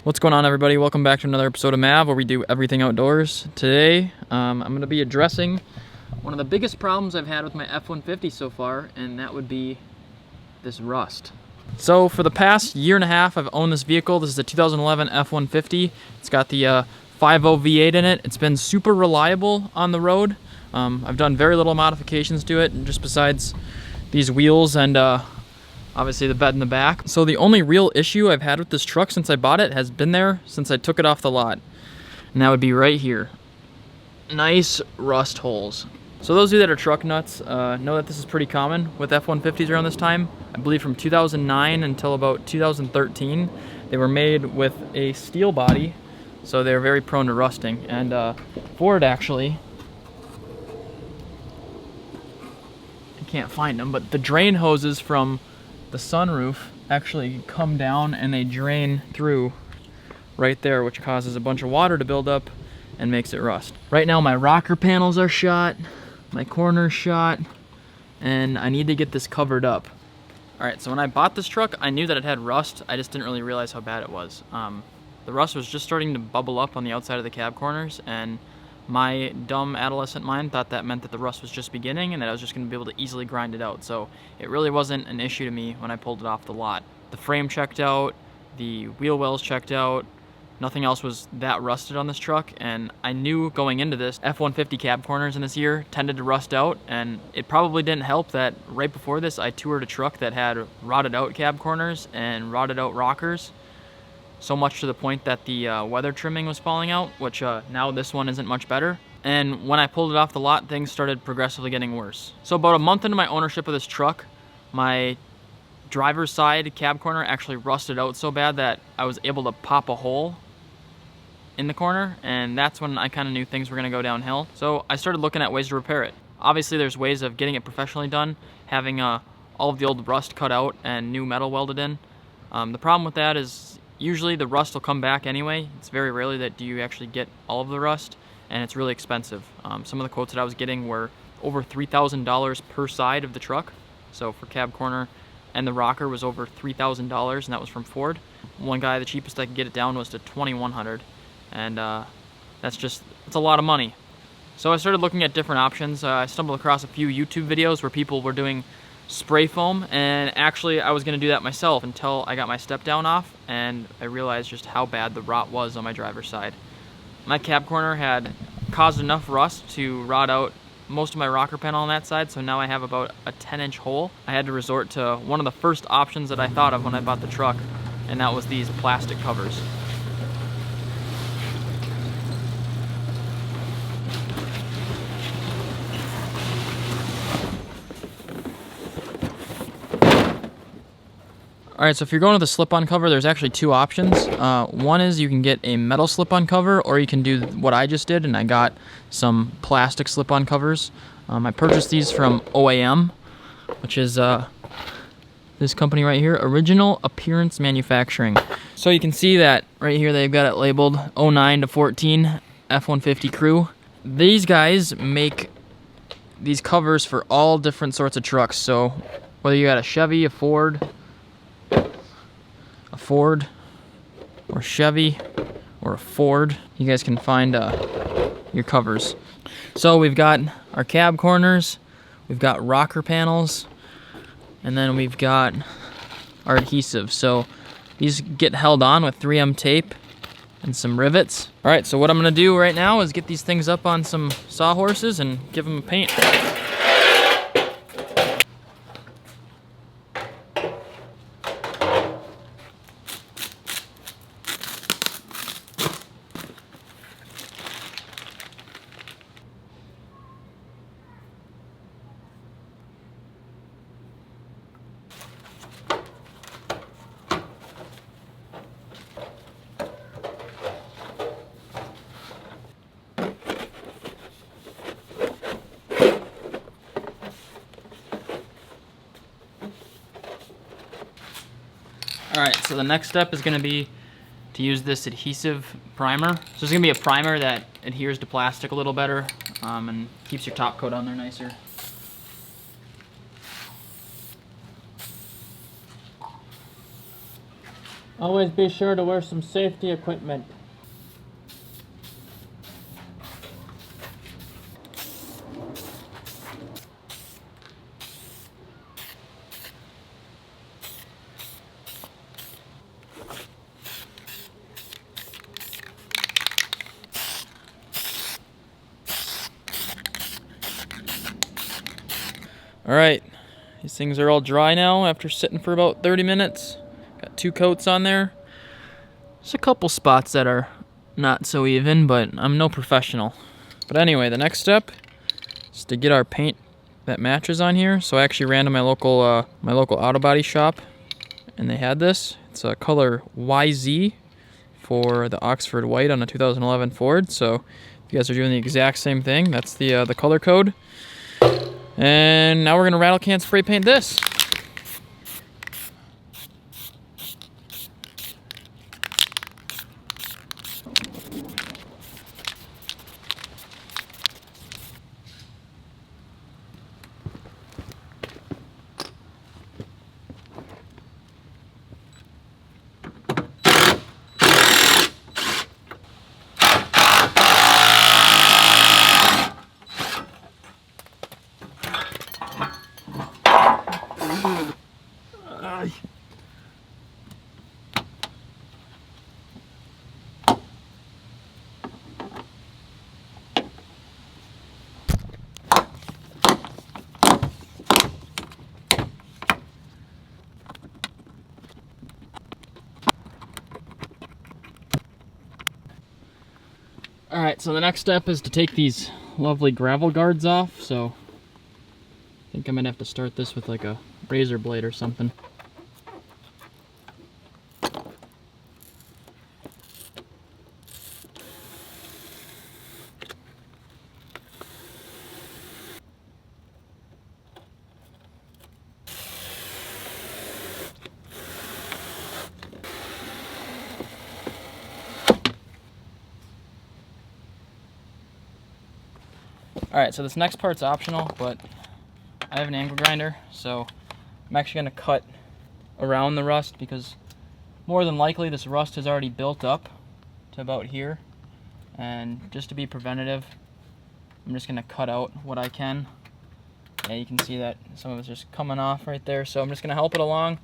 What's going on, everybody? Welcome back to another episode of Mav, where we do everything outdoors. Today, I'm going to be addressing one of the biggest problems I've had with my F-150 so far, and that would be this rust. So for the past year and a half, I've owned this vehicle. This is a 2011 F-150. It's got the 5.0 V8 in it. It's been super reliable on the road. I've done very little modifications to it, just besides these wheels and obviously the bed in the back. So the only real issue I've had with this truck since I bought it has been there since I took it off the lot. And that would be right here. Nice rust holes. So those of you that are truck nuts know that this is pretty common with F-150s around this time. I believe from 2009 until about 2013, they were made with a steel body, so they're very prone to rusting. And Ford actually, I can't find them, but the drain hoses from the sunroof actually come down and they drain through right there, which causes a bunch of water to build up and makes it rust. Right now my rocker panels are shot, my corner's shot, and I need to get this covered up. Alright, so when I bought this truck, I knew that it had rust. I just didn't really realize how bad it was. The rust was just starting to bubble up on the outside of the cab corners, and my dumb adolescent mind thought that meant that the rust was just beginning and that I was just going to be able to easily grind it out. So it really wasn't an issue to me when I pulled it off the lot. The frame checked out, the wheel wells checked out, nothing else was that rusted on this truck, and I knew going into this, F-150 cab corners in this year tended to rust out, and it probably didn't help that right before this I toured a truck that had rotted out cab corners and rotted out rockers. So much to the point that the weather trimming was falling out, which now this one isn't much better. And when I pulled it off the lot, things started progressively getting worse. So about a month into my ownership of this truck, my driver's side cab corner actually rusted out so bad that I was able to pop a hole in the corner, and that's when I kind of knew things were going to go downhill. So I started looking at ways to repair it. Obviously there's ways of getting it professionally done, having all of the old rust cut out and new metal welded in. The problem with that is usually the rust will come back anyway. It's very rarely that you actually get all of the rust, and it's really expensive. Some of the quotes that I was getting were over $3,000 per side of the truck. So for cab corner and the rocker was over $3,000, and that was from Ford. One guy, the cheapest I could get it down was to $2,100, and it's a lot of money. So I started looking at different options. I stumbled across a few YouTube videos where people were doing spray foam, and actually I was going to do that myself until I got my step down off and I realized just how bad the rot was on my driver's side. My cab corner had caused enough rust to rot out most of my rocker panel on that side, so now I have about a 10-inch hole. I had to resort to one of the first options that I thought of when I bought the truck, and that was these plastic covers. Alright, so if you're going with a slip-on cover, there's actually two options. One is you can get a metal slip-on cover, or you can do what I just did, and I got some plastic slip-on covers. I purchased these from OAM, which is this company right here, Original Appearance Manufacturing. So you can see that right here they've got it labeled 09 to 14 F-150 crew. These guys make these covers for all different sorts of trucks. So whether you got a Chevy, a Ford or Chevy or a Ford, you guys can find your covers. So we've got our cab corners, we've got rocker panels, and then we've got our adhesive. So these get held on with 3M tape and some rivets. All right, so what I'm gonna do right now is get these things up on some sawhorses and give them a paint. Alright, so the next step is going to be to use this adhesive primer. So it's going to be a primer that adheres to plastic a little better and keeps your top coat on there nicer. Always be sure to wear some safety equipment. Alright, these things are all dry now after sitting for about 30 minutes. Got 2 coats on there. There's a couple spots that are not so even, but I'm no professional. But anyway, the next step is to get our paint that matches on here. So I actually ran to my local auto body shop, and they had this. It's a color YZ for the Oxford White on a 2011 Ford. So if you guys are doing the exact same thing, that's the color code. And now we're gonna rattle can spray paint this. Alright, so the next step is to take these lovely gravel guards off, so I think I might have to start this with like a razor blade or something. Alright, so this next part's optional, but I have an angle grinder, so I'm actually going to cut around the rust because more than likely this rust has already built up to about here. And just to be preventative, I'm just going to cut out what I can. Yeah, you can see that some of it's just coming off right there, so I'm just going to help it along.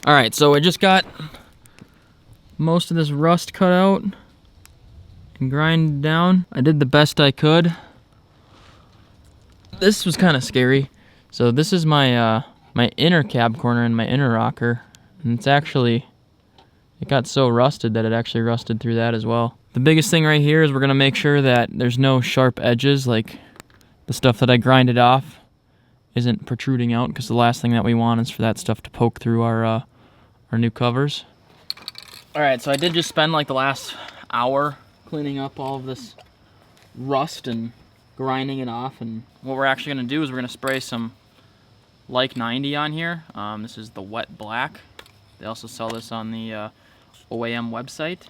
All right, so I just got most of this rust cut out and grind down. I did the best I could. This was kind of scary. So this is my my inner cab corner and my inner rocker, and it's actually, it got so rusted that it actually rusted through that as well. The biggest thing right here is we're gonna make sure that there's no sharp edges, like the stuff that I grinded off isn't protruding out, because the last thing that we want is for that stuff to poke through our new covers. All right, so I did just spend like the last hour cleaning up all of this rust and grinding it off, and what we're actually gonna do is we're gonna spray some Like 90 on here. This is the wet black. They also sell this on the OAM website.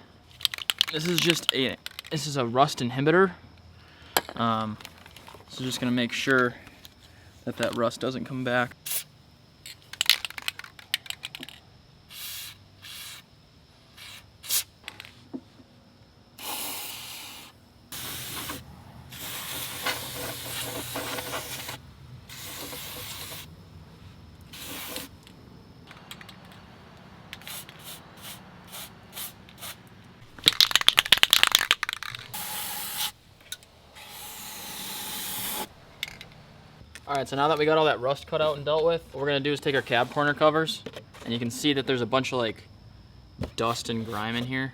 This is a rust inhibitor. So just gonna make sure that that rust doesn't come back. Alright, so now that we got all that rust cut out and dealt with, what we're going to do is take our cab corner covers, and you can see that there's a bunch of like dust and grime in here.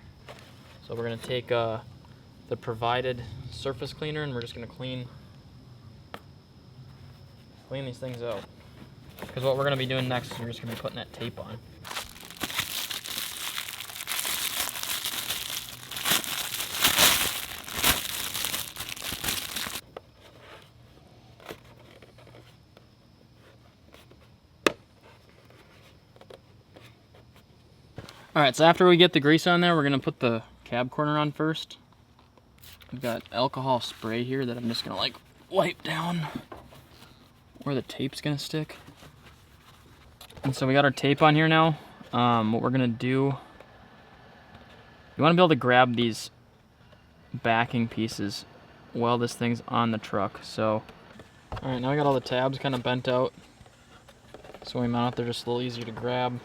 So we're going to take the provided surface cleaner, and we're just going to clean these things out. Because what we're going to be doing next is we're just going to be putting that tape on. Alright, so after we get the grease on there, we're going to put the cab corner on first. I've got alcohol spray here that I'm just going to like wipe down where the tape's going to stick. And so we got our tape on here now. What we're going to do, you want to be able to grab these backing pieces while this thing's on the truck. So, alright, now I got all the tabs kind of bent out. So when we mount it, they're just a little easier to grab.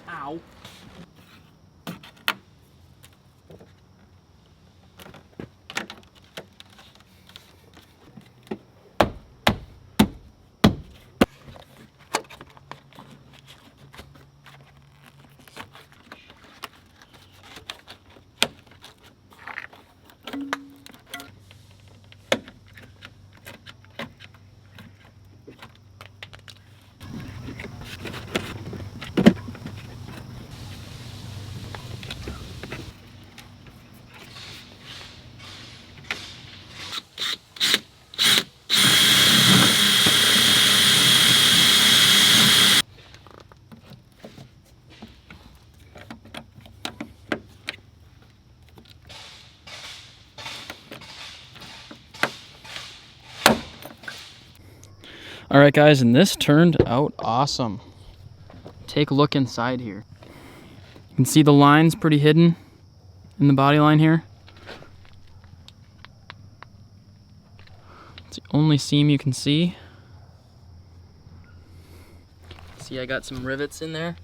Ow. All right, guys, and this turned out awesome. Take a look inside here. You can see the lines pretty hidden in the body line here. It's the only seam you can see. See, I got some rivets in there.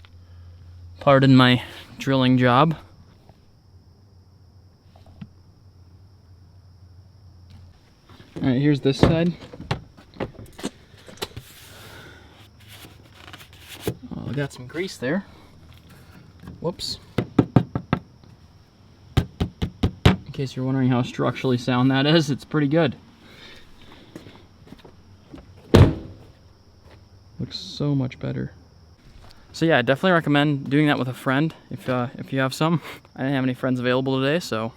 Pardon my drilling job. All right, here's this side. I got some grease there. Whoops. In case you're wondering how structurally sound that is, it's pretty good. Looks so much better. So yeah, I definitely recommend doing that with a friend if you have some. I didn't have any friends available today, so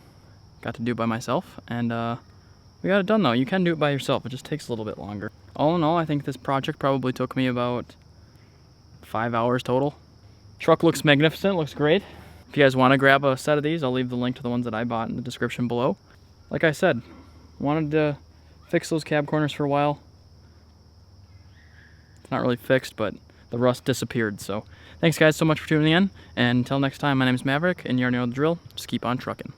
got to do it by myself. And We got it done though. You can do it by yourself. It just takes a little bit longer. All in all, I think this project probably took me about 5 hours total. Truck looks magnificent, looks great. If you guys want to grab a set of these, I'll leave the link to the ones that I bought in the description below. Like I said, wanted to fix those cab corners for a while. It's not really fixed, but the rust disappeared. So thanks guys so much for tuning in, and until next time, my name is Maverick, and you already know the drill. Just keep on trucking.